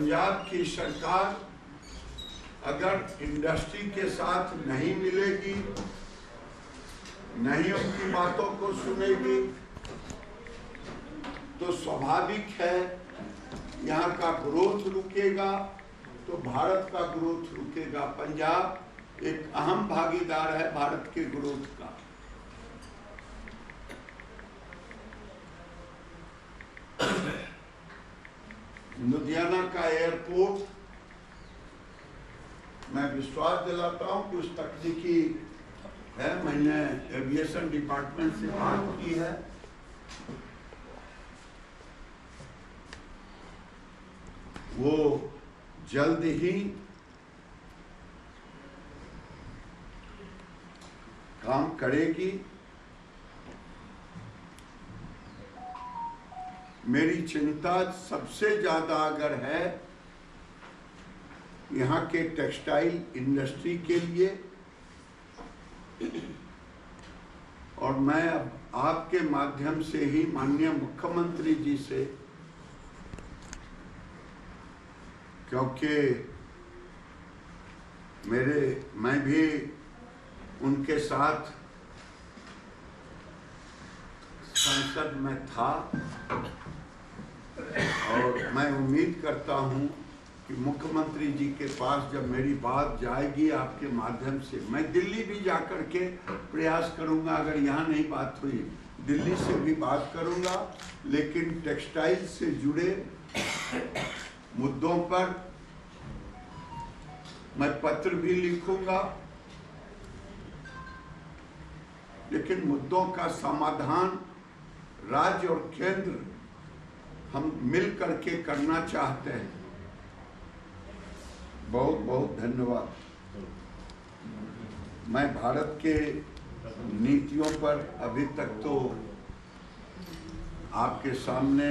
पंजाब की सरकार अगर इंडस्ट्री के साथ नहीं मिलेगी, नहीं उनकी बातों को सुनेगी, तो स्वाभाविक है यहाँ का ग्रोथ रुकेगा, तो भारत का ग्रोथ रुकेगा। पंजाब एक अहम भागीदार है भारत के ग्रोथ का। लुधियाना का एयरपोर्ट, मैं विश्वास दिलाता हूं कि उस तकनीकी है, मैंने एविएशन डिपार्टमेंट से बात की है, वो जल्द ही काम करेगी। मेरी चिंता सबसे ज्यादा अगर है यहाँ के टेक्सटाइल इंडस्ट्री के लिए, और मैं अब आपके माध्यम से ही माननीय मुख्यमंत्री जी से, क्योंकि मैं भी उनके साथ संसद में था, और मैं उम्मीद करता हूं कि मुख्यमंत्री जी के पास जब मेरी बात जाएगी आपके माध्यम से, मैं दिल्ली भी जाकर के प्रयास करूंगा, अगर यहाँ नहीं बात हुई दिल्ली से भी बात करूंगा, लेकिन टेक्सटाइल से जुड़े मुद्दों पर मैं पत्र भी लिखूंगा, लेकिन मुद्दों का समाधान राज्य और केंद्र हम मिल करके करना चाहते हैं। बहुत बहुत धन्यवाद। मैं भारत के नीतियों पर अभी तक तो आपके सामने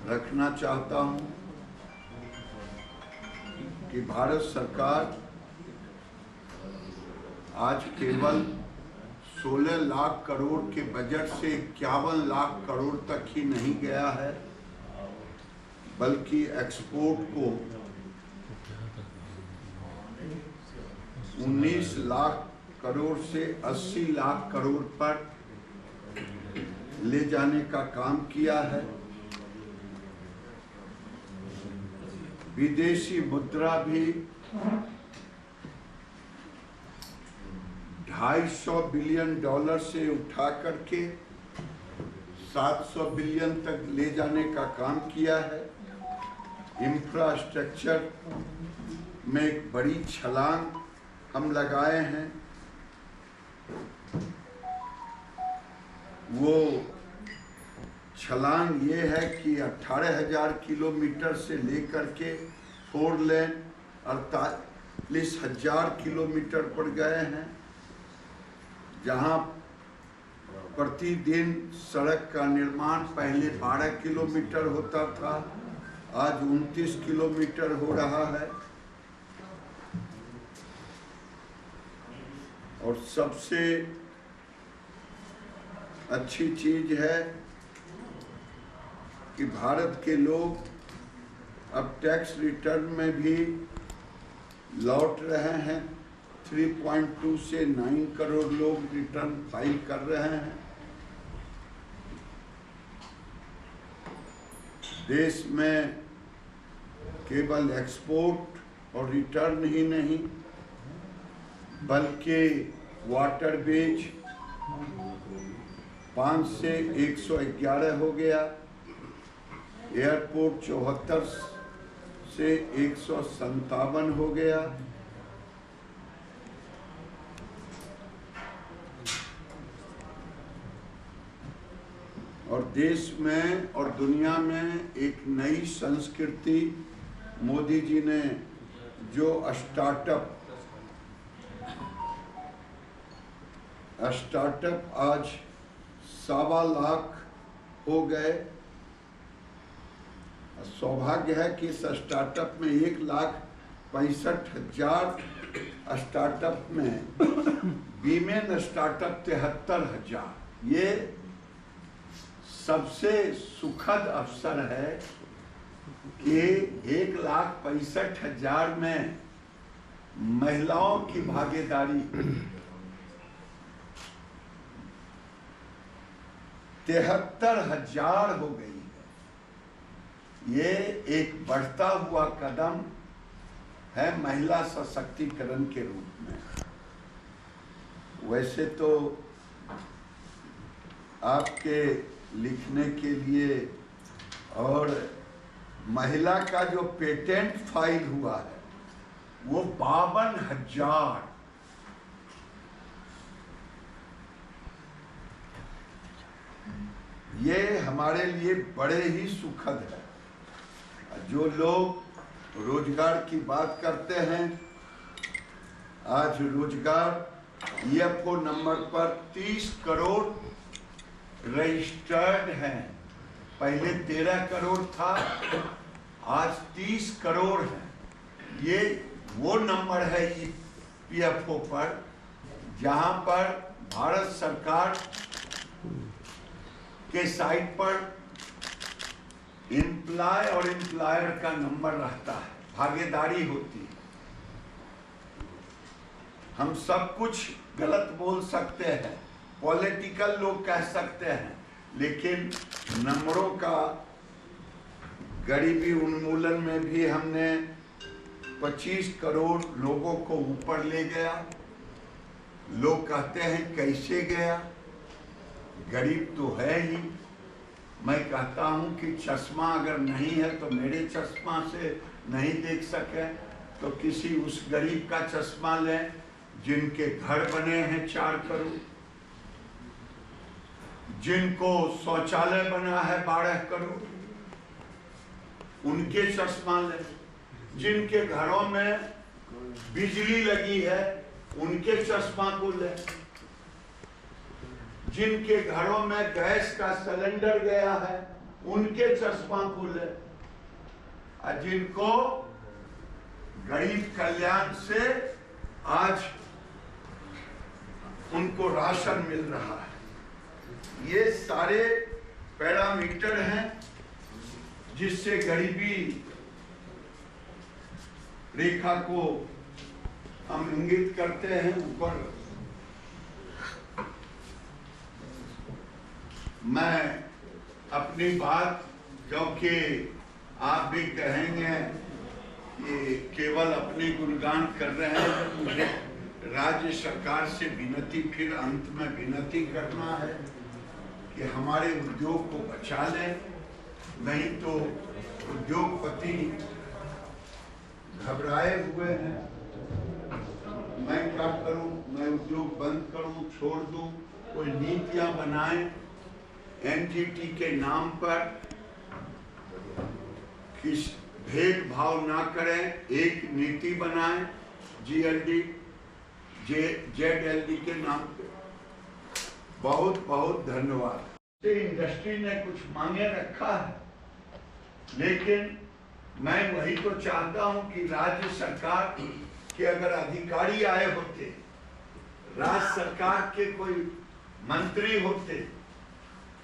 रखना चाहता हूं कि भारत सरकार आज केवल 16 लाख करोड़ के बजट से 51 लाख करोड़ तक ही नहीं गया है, बल्कि एक्सपोर्ट को 19 लाख करोड़ से 80 लाख करोड़ पर ले जाने का काम किया है। विदेशी मुद्रा भी 250 बिलियन डॉलर से उठा करके 700 बिलियन तक ले जाने का काम किया है। इंफ्रास्ट्रक्चर में एक बड़ी छलांग हम लगाए हैं। वो छलांग ये है कि 18,000 किलोमीटर से लेकर के 4 लेन 48,000 किलोमीटर पर गए हैं। जहां प्रतिदिन सड़क का निर्माण पहले 12 किलोमीटर होता था, आज 29 किलोमीटर हो रहा है। और सबसे अच्छी चीज है कि भारत के लोग अब टैक्स रिटर्न में भी लौट रहे हैं। 3.2 से 9 करोड़ लोग रिटर्न फाइल कर रहे हैं। देश में केवल एक्सपोर्ट और रिटर्न ही नहीं, बल्कि वाटर बेच 5 से 111 हो गया, एयरपोर्ट 74 से 157 हो गया। और देश में और दुनिया में एक नई संस्कृति मोदी जी ने जो स्टार्टअप आज 1.25 लाख हो गए। सौभाग्य है कि इस स्टार्टअप में 1,65,000 स्टार्टअप में वीमेन स्टार्टअप 73,000। ये सबसे सुखद अवसर है कि 1,65,000 में महिलाओं की भागीदारी 73,000 हो गई है। ये एक बढ़ता हुआ कदम है महिला सशक्तिकरण के रूप में। वैसे तो आपके लिखने के लिए और महिला का जो पेटेंट फाइल हुआ है वो 52,000। ये हमारे लिए बड़े ही सुखद है। जो लोग रोजगार की बात करते हैं, आज रोजगार EFO नंबर पर 30 करोड़ रजिस्टर्ड हैं। पहले 13 करोड़ था, आज 30 करोड़ है। ये वो नंबर है EFO पर जहां पर भारत सरकार के साइट पर एम्प्लॉय और एम्प्लॉयर का नंबर रहता है, भागीदारी होती है। हम सब कुछ गलत बोल सकते हैं, पॉलिटिकल लोग कह सकते हैं, लेकिन नंबरों का गरीबी उन्मूलन में भी हमने 25 करोड़ लोगों को ऊपर ले गया। लोग कहते हैं कैसे गया, गरीब तो है ही। मैं कहता हूं कि चश्मा अगर नहीं है तो मेरे चश्मा से नहीं देख सके तो किसी उस गरीब का चश्मा लें जिनके घर बने हैं 4 करोड़, जिनको शौचालय बना है 12 करोड़, उनके चश्मा लें। जिनके घरों में बिजली लगी है उनके चश्मा को लें। जिनके घरों में गैस का सिलेंडर गया है उनके चश्मा को लें। और जिनको गरीब कल्याण से आज उनको राशन मिल रहा है। ये सारे पैरामीटर हैं जिससे गरीबी रेखा को हम इंगित करते हैं ऊपर। मैं अपनी बात, क्योंकि आप भी कहेंगे कि केवल अपने गुणगान कर रहे हैं, तो मुझे राज्य सरकार से विनती, फिर अंत में विनती करना है कि हमारे उद्योग को बचा लें, नहीं तो उद्योगपति घबराए हुए हैं। मैं क्या करूं, मैं उद्योग बंद करूं, छोड़ दूं, कोई नीतियां बनाएं NGT के नाम पर, किस भेदभाव ना करें, एक नीति बनाएं GLD ZLD के नाम पे। बहुत बहुत धन्यवाद। इंडस्ट्री ने कुछ मांगे रखा है, लेकिन मैं वही तो चाहता हूं कि राज्य सरकार के अगर अधिकारी आए होते, राज्य सरकार के कोई मंत्री होते,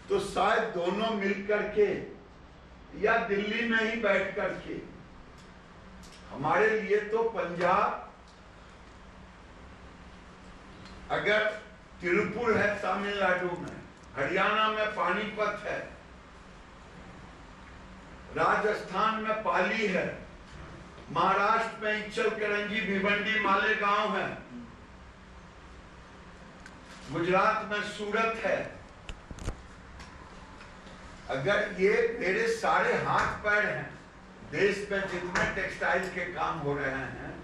तो शायद दोनों मिलकर के या दिल्ली में ही बैठ करके, हमारे लिए तो पंजाब, अगर तिरुपुर है तमिलनाडु में, हरियाणा में पानीपत है, राजस्थान में पाली है, महाराष्ट्र में इचलकरंजी भिवंडी मालेगांव है, गुजरात में सूरत है। अगर ये मेरे सारे हाथ पैर हैं, देश में जितने टेक्सटाइल के काम हो रहे हैं,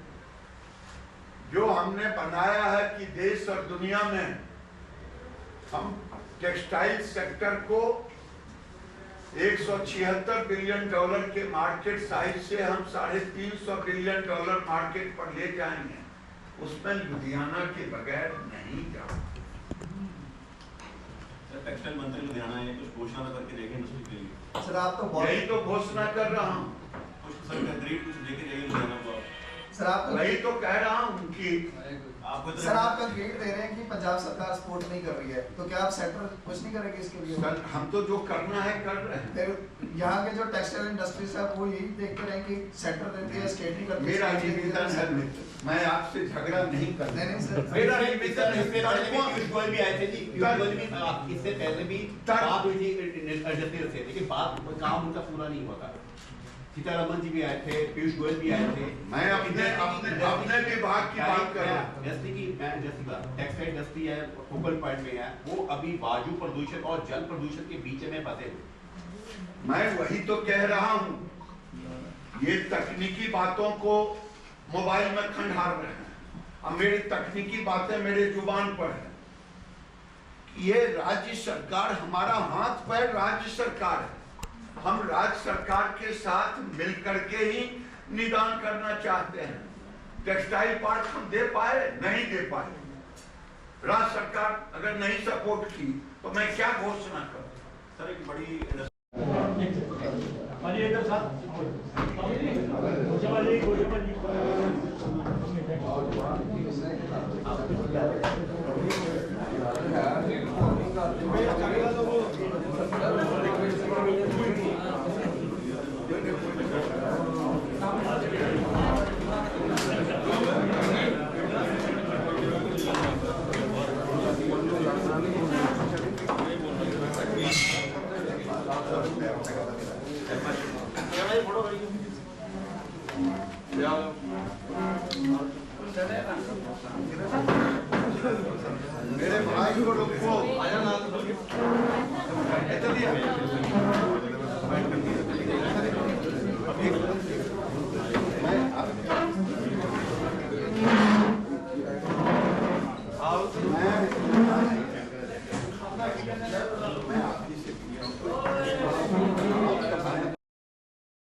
जो हमने बनाया है कि देश और दुनिया में हम टेक्सटाइल सेक्टर को $176 बिलियन के मार्केट साइज से हम $350 बिलियन मार्केट पर ले जाएंगे, उसमें लुधियाना के बगैर नहीं जाओ। टेक्सटाइल मंत्री लुधियाना है, कुछ घोषणा करके देखें इंडस्ट्री के लिए। सर आप तो यही तो घोषणा कर रहा हूँ, कुछ सर कंक्रीट कुछ लेके जाइए लुधियाना को। सर आप वही तो कह रहा हूँ कि आपको तो सर आप कंक्रीट दे रहे हैं कि पंजाब सरकार सपोर्ट नहीं कर रही है, तो क्या आप सेक्टर कुछ नहीं करेंगे इसके लिए? सर हम तो जो करना है कर रहे हैं। फिर यहाँ के जो टेक्सटाइल इंडस्ट्रीज है वो यही देखते रहे कि सेंटर देती है, स्टेट नहीं करती। मेरा निवेदन है मित्र, मैं आपसे झगड़ा नहीं करता। नहीं सर, मेरा निवेदन है, इससे पहले भी पीयूष गोयल भी आए थे जी, पीयूष गोयल भी इससे पहले भी बात हुई थी इंडस्ट्री से, लेकिन बात काम उनका पूरा नहीं हुआ था। सीतारमन जी भी आए थे, पीयूष गोयल भी आए थे। मैं अपने विभाग की बात कर रहा हूँ। इंडस्ट्री की टेक्सटाइल इंडस्ट्री है, फोकल पॉइंट में है, वो अभी वायु प्रदूषण और जल प्रदूषण के बीच में फंसे हुए। मैं वही तो कह रहा हूँ, ये तकनीकी बातों को मोबाइल में खंडार रहे हैं। अब मेरी तकनीकी बातें मेरे जुबान पर है। ये राज्य सरकार, हमारा हाथ पैर राज्य सरकार है। हम राज्य सरकार के साथ मिलकर के ही निदान करना चाहते हैं। टेक्सटाइल पार्क हम दे पाए, नहीं दे पाए। राज्य सरकार अगर नहीं सपोर्ट की तो मैं क्या घोषणा करूं? सर एक बड़ी मेरे भाई को रोको, आया ना तो